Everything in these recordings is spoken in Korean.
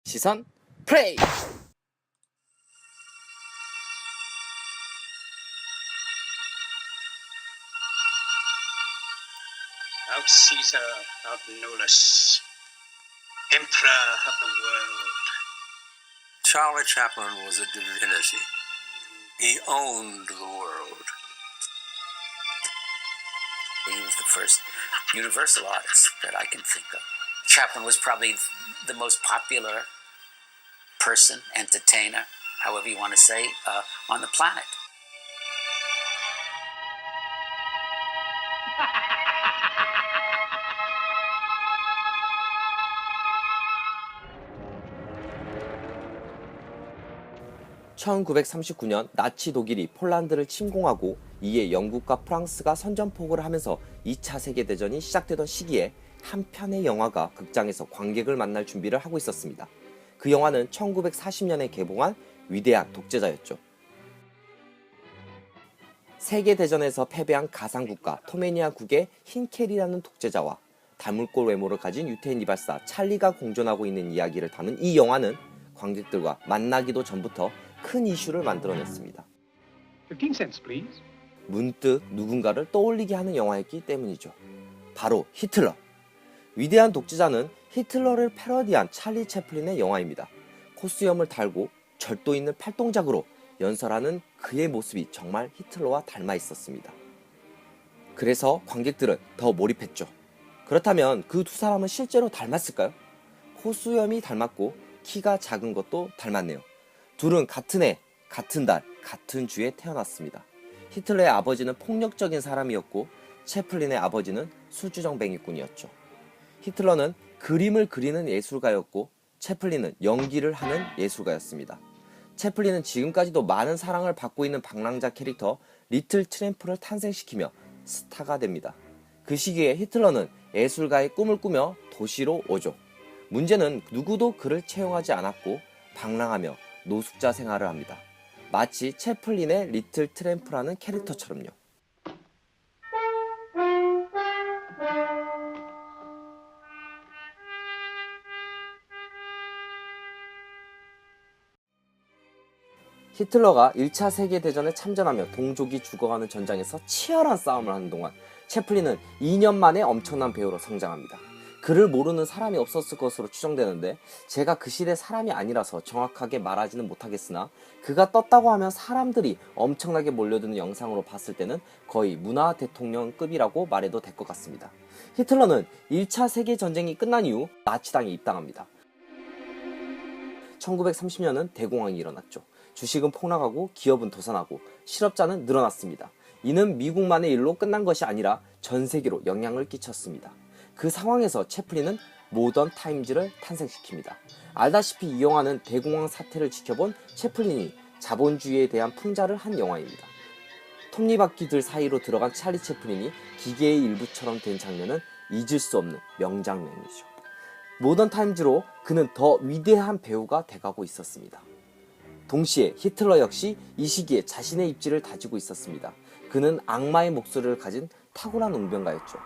시선 프레이. Out Caesar, out Nolus, Emperor of the world. Charlie Chaplin was a divinity. He owned the world. He was the first universal artist that I can think of. Chaplin was probably the most popular person, entertainer, however you want to say, on the planet. (1939년) 나치 독일이 폴란드를 침공하고 이에 영국과 프랑스가 선전포고를 하면서 2차 세계대전이 시작되던 시기에 한 편의 영화가 극장에서 관객을 만날 준비를 하고 있었습니다. 그 영화는 1940년에 개봉한 위대한 독재자였죠. 세계대전에서 패배한 가상국가 토메니아국의 흰켈이라는 독재자와 다물골 외모를 가진 유태인 이발사 찰리가 공존하고 있는 이야기를 담은 이 영화는 관객들과 만나기도 전부터 큰 이슈를 만들어냈습니다. 15 cents, please. 문득 누군가를 떠올리게 하는 영화였기 때문이죠. 바로 히틀러. 위대한 독재자는 히틀러를 패러디한 찰리 채플린의 영화입니다. 코수염을 달고 절도 있는 팔동작으로 연설하는 그의 모습이 정말 히틀러와 닮아 있었습니다. 그래서 관객들은 더 몰입했죠. 그렇다면 그 두 사람은 실제로 닮았을까요? 코수염이 닮았고 키가 작은 것도 닮았네요. 둘은 같은 해, 같은 달, 같은 주에 태어났습니다. 히틀러의 아버지는 폭력적인 사람이었고 채플린의 아버지는 술주정뱅이꾼이었죠. 히틀러는 그림을 그리는 예술가였고 채플린은 연기를 하는 예술가였습니다. 채플린은 지금까지도 많은 사랑을 받고 있는 방랑자 캐릭터 리틀 트램프를 탄생시키며 스타가 됩니다. 그 시기에 히틀러는 예술가의 꿈을 꾸며 도시로 오죠. 문제는 누구도 그를 채용하지 않았고 방랑하며 노숙자 생활을 합니다. 마치 채플린의 리틀 트램프라는 캐릭터처럼요. 히틀러가 1차 세계대전에 참전하며 동족이 죽어가는 전장에서 치열한 싸움을 하는 동안 채플린은 2년 만에 엄청난 배우로 성장합니다. 그를 모르는 사람이 없었을 것으로 추정되는데 제가 그 시대 사람이 아니라서 정확하게 말하지는 못하겠으나 그가 떴다고 하면 사람들이 엄청나게 몰려드는 영상으로 봤을 때는 거의 문화 대통령급이라고 말해도 될 것 같습니다. 히틀러는 1차 세계전쟁이 끝난 이후 나치당에 입당합니다. 1930년은 대공황이 일어났죠. 주식은 폭락하고 기업은 도산하고 실업자는 늘어났습니다. 이는 미국만의 일로 끝난 것이 아니라 전 세계로 영향을 끼쳤습니다. 그 상황에서 채플린은 모던 타임즈를 탄생시킵니다. 알다시피 이 영화는 대공황 사태를 지켜본 채플린이 자본주의에 대한 풍자를 한 영화입니다. 톱니바퀴들 사이로 들어간 찰리 채플린이 기계의 일부처럼 된 장면은 잊을 수 없는 명장면이죠. 모던 타임즈로 그는 더 위대한 배우가 돼가고 있었습니다. 동시에 히틀러 역시 이 시기에 자신의 입지를 다지고 있었습니다. 그는 악마의 목소리를 가진 탁월한 웅변가였죠.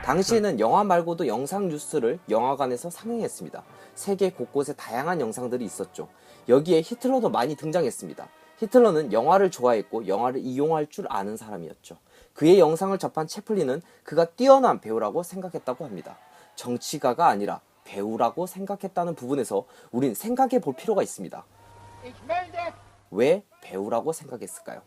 당시에는 영화 말고도 영상 뉴스를 영화관에서 상영했습니다. 세계 곳곳에 다양한 영상들이 있었죠. 여기에 히틀러도 많이 등장했습니다. 히틀러는 영화를 좋아했고 영화를 이용할 줄 아는 사람이었죠. 그의 영상을 접한 채플린은 그가 뛰어난 배우라고 생각했다고 합니다. 정치가가 아니라 배우라고 생각했다는 부분에서 우린 생각해 볼 필요가 있습니다. 왜 배우라고 생각했을까요?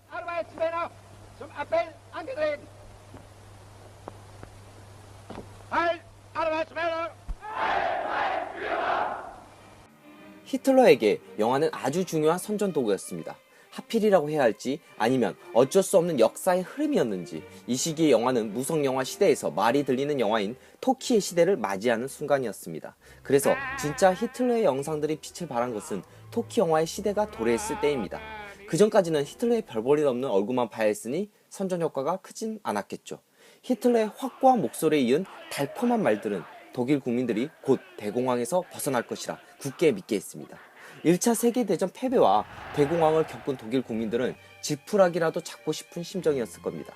히틀러에게 영화는 아주 중요한 선전도구였습니다. 하필이라고 해야 할지 아니면 어쩔 수 없는 역사의 흐름이었는지 이 시기의 영화는 무성영화 시대에서 말이 들리는 영화인 토키의 시대를 맞이하는 순간이었습니다. 그래서 진짜 히틀러의 영상들이 빛을 발한 것은 토키 영화의 시대가 도래했을 때입니다. 그 전까지는 히틀러의 별볼일 없는 얼굴만 봐야 했으니 선전 효과가 크진 않았겠죠. 히틀러의 확고한 목소리에 이은 달콤한 말들은 독일 국민들이 곧 대공황에서 벗어날 것이라 굳게 믿게 했습니다. 1차 세계대전 패배와 대공황을 겪은 독일 국민들은 지푸라기라도 잡고 싶은 심정이었을 겁니다.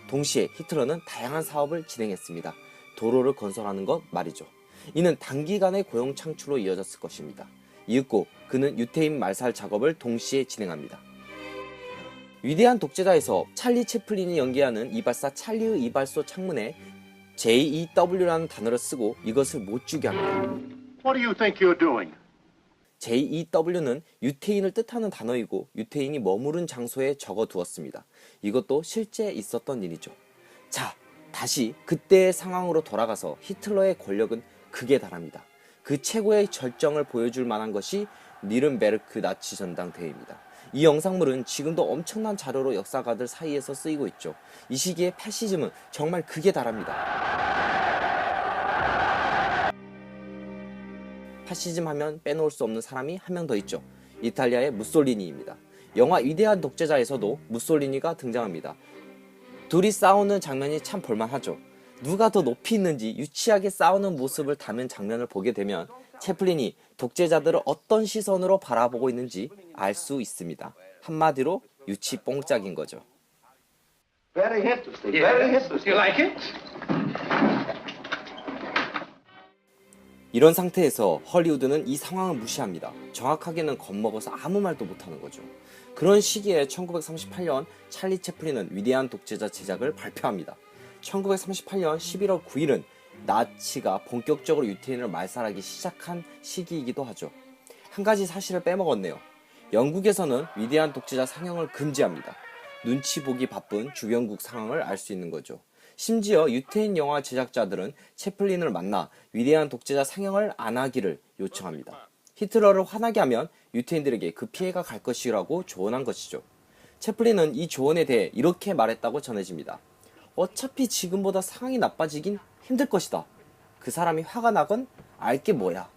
동시에 히틀러는 다양한 사업을 진행했습니다. 도로를 건설하는 것 말이죠. 이는 단기간의 고용 창출로 이어졌을 것입니다. 이윽고 그는 유태인 말살 작업을 동시에 진행합니다. 위대한 독재자에서 찰리 채플린이 연기하는 이발사 찰리의 이발소 창문에 JEW라는 단어를 쓰고 이것을 못 주게 합니다. What do you think you're doing? JEW는 유태인을 뜻하는 단어이고 유태인이 머무른 장소에 적어두었습니다. 이것도 실제 있었던 일이죠. 자, 다시 그때의 상황으로 돌아가서 히틀러의 권력은 극에 달합니다. 그 최고의 절정을 보여줄 만한 것이 니른베르크 나치 전당대회입니다. 이 영상물은 지금도 엄청난 자료로 역사가들 사이에서 쓰이고 있죠. 이 시기에 패시즘은 정말 극에 달합니다. 파시즘 하면 빼놓을 수 없는 사람이 한 명 더 있죠. 이탈리아의 무솔리니입니다. 영화 위대한 독재자에서도 무솔리니가 등장합니다. 둘이 싸우는 장면이 참 볼만하죠. 누가 더 높이 있는지 유치하게 싸우는 모습을 담은 장면을 보게 되면 채플린이 독재자들을 어떤 시선으로 바라보고 있는지 알 수 있습니다. 한마디로 유치 뽕짝인 거죠. Very interesting. Very interesting. You like it? 이런 상태에서 헐리우드는 이 상황을 무시합니다. 정확하게는 겁먹어서 아무 말도 못하는 거죠. 그런 시기에 1938년 찰리 채플린은 위대한 독재자 제작을 발표합니다. 1938년 11월 9일은 나치가 본격적으로 유태인을 말살하기 시작한 시기이기도 하죠. 한 가지 사실을 빼먹었네요. 영국에서는 위대한 독재자 상영을 금지합니다. 눈치 보기 바쁜 주변국 상황을 알 수 있는 거죠. 심지어 유태인 영화 제작자들은 채플린을 만나 위대한 독재자 상영을 안 하기를 요청합니다. 히틀러를 화나게 하면 유태인들에게 그 피해가 갈 것이라고 조언한 것이죠. 채플린은 이 조언에 대해 이렇게 말했다고 전해집니다. 어차피 지금보다 상황이 나빠지긴 힘들 것이다. 그 사람이 화가 나건 알게 뭐야.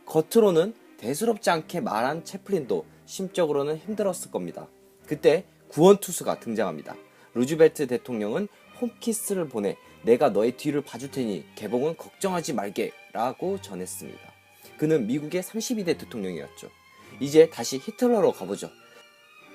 겉으로는 대수롭지 않게 말한 채플린도 심적으로는 힘들었을 겁니다. 그때 구원투수가 등장합니다. 루즈벨트 대통령은 홈키스를 보내 내가 너의 뒤를 봐줄 테니 개봉은 걱정하지 말게 라고 전했습니다. 그는 미국의 32대 대통령이었죠. 이제 다시 히틀러로 가보죠.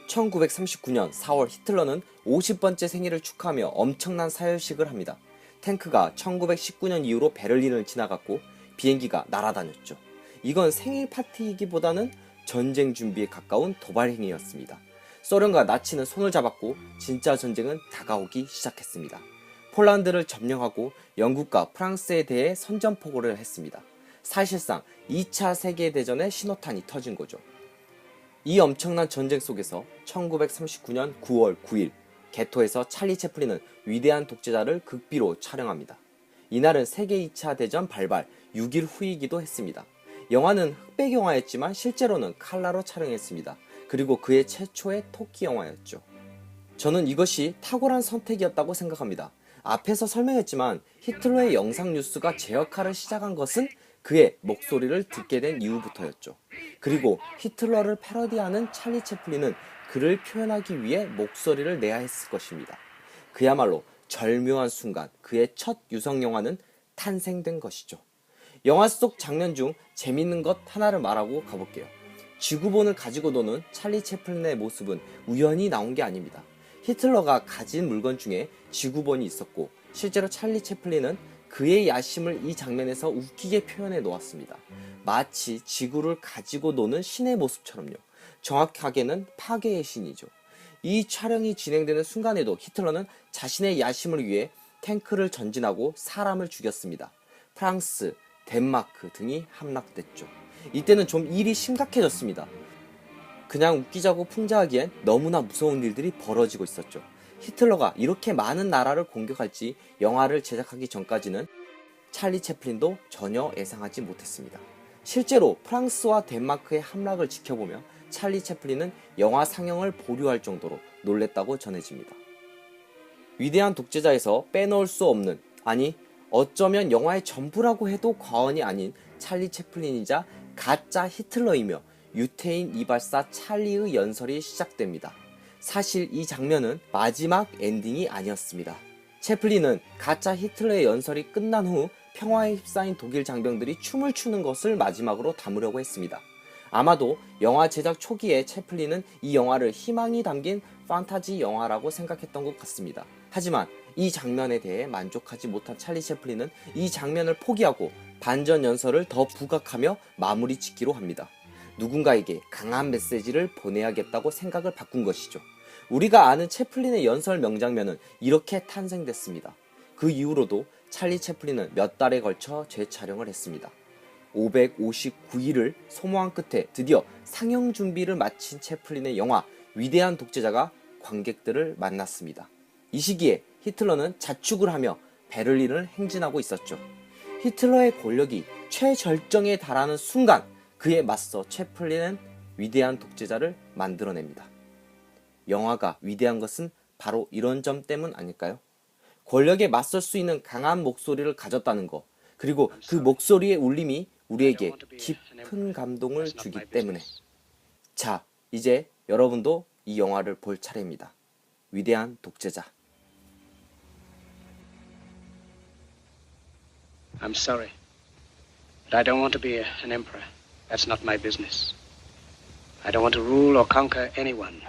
1939년 4월 히틀러는 50번째 생일을 축하하며 엄청난 사열식을 합니다. 탱크가 1919년 이후로 베를린을 지나갔고 비행기가 날아다녔죠. 이건 생일 파티이기보다는 전쟁 준비에 가까운 도발 행위였습니다. 소련과 나치는 손을 잡았고 진짜 전쟁은 다가오기 시작했습니다. 폴란드를 점령하고 영국과 프랑스에 대해 선전포고를 했습니다. 사실상 2차 세계대전의 신호탄이 터진 거죠. 이 엄청난 전쟁 속에서 1939년 9월 9일 게토에서 찰리 채플린은 위대한 독재자를 극비로 촬영합니다. 이날은 세계 2차 대전 발발 6일 후이기도 했습니다. 영화는 흑백 영화였지만 실제로는 칼라로 촬영했습니다. 그리고 그의 최초의 토끼 영화였죠. 저는 이것이 탁월한 선택이었다고 생각합니다. 앞에서 설명했지만 히틀러의 영상 뉴스가 제 역할을 시작한 것은 그의 목소리를 듣게 된 이후부터였죠. 그리고 히틀러를 패러디하는 찰리 채플린은 그를 표현하기 위해 목소리를 내야 했을 것입니다. 그야말로 절묘한 순간 그의 첫 유성 영화는 탄생된 것이죠. 영화 속 장면 중 재밌는 것 하나를 말하고 가볼게요. 지구본을 가지고 노는 찰리 채플린의 모습은 우연히 나온 게 아닙니다. 히틀러가 가진 물건 중에 지구본이 있었고 실제로 찰리 채플린은 그의 야심을 이 장면에서 웃기게 표현해 놓았습니다. 마치 지구를 가지고 노는 신의 모습처럼요. 정확하게는 파괴의 신이죠. 이 촬영이 진행되는 순간에도 히틀러는 자신의 야심을 위해 탱크를 전진하고 사람을 죽였습니다. 프랑스, 덴마크 등이 함락됐죠. 이때는 좀 일이 심각해졌습니다. 그냥 웃기자고 풍자하기엔 너무나 무서운 일들이 벌어지고 있었죠. 히틀러가 이렇게 많은 나라를 공격할지 영화를 제작하기 전까지는 찰리 채플린도 전혀 예상하지 못했습니다. 실제로 프랑스와 덴마크의 함락을 지켜보며 찰리 채플린은 영화 상영을 보류할 정도로 놀랬다고 전해집니다. 위대한 독재자에서 빼놓을 수 없는, 아니 어쩌면 영화의 전부라고 해도 과언이 아닌 찰리 채플린이자 가짜 히틀러이며 유태인 이발사 찰리의 연설이 시작됩니다. 사실 이 장면은 마지막 엔딩이 아니었습니다. 채플린은 가짜 히틀러의 연설이 끝난 후 평화에 휩싸인 독일 장병들이 춤을 추는 것을 마지막으로 담으려고 했습니다. 아마도 영화 제작 초기에 채플린은 이 영화를 희망이 담긴 판타지 영화라고 생각했던 것 같습니다. 하지만 이 장면에 대해 만족하지 못한 찰리 채플린은 이 장면을 포기하고 반전 연설을 더 부각하며 마무리 짓기로 합니다. 누군가에게 강한 메시지를 보내야겠다고 생각을 바꾼 것이죠. 우리가 아는 채플린의 연설 명장면은 이렇게 탄생됐습니다. 그 이후로도 찰리 채플린은 몇 달에 걸쳐 재촬영을 했습니다. 559일을 소모한 끝에 드디어 상영 준비를 마친 채플린의 영화 위대한 독재자가 관객들을 만났습니다. 이 시기에 히틀러는 자축을 하며 베를린을 행진하고 있었죠. 히틀러의 권력이 최절정에 달하는 순간 그에 맞서 채플린은 위대한 독재자를 만들어냅니다. 영화가 위대한 것은 바로 이런 점 때문 아닐까요? 권력에 맞설 수 있는 강한 목소리를 가졌다는 것, 그리고 그 목소리의 울림이 우리에게 깊은 감동을 주기 때문에. 자, 이제 여러분도 이 영화를 볼 차례입니다. 위대한 독재자. I'm sorry, but I don't want to be an emperor. That's not my business. I don't want to rule or conquer anyone.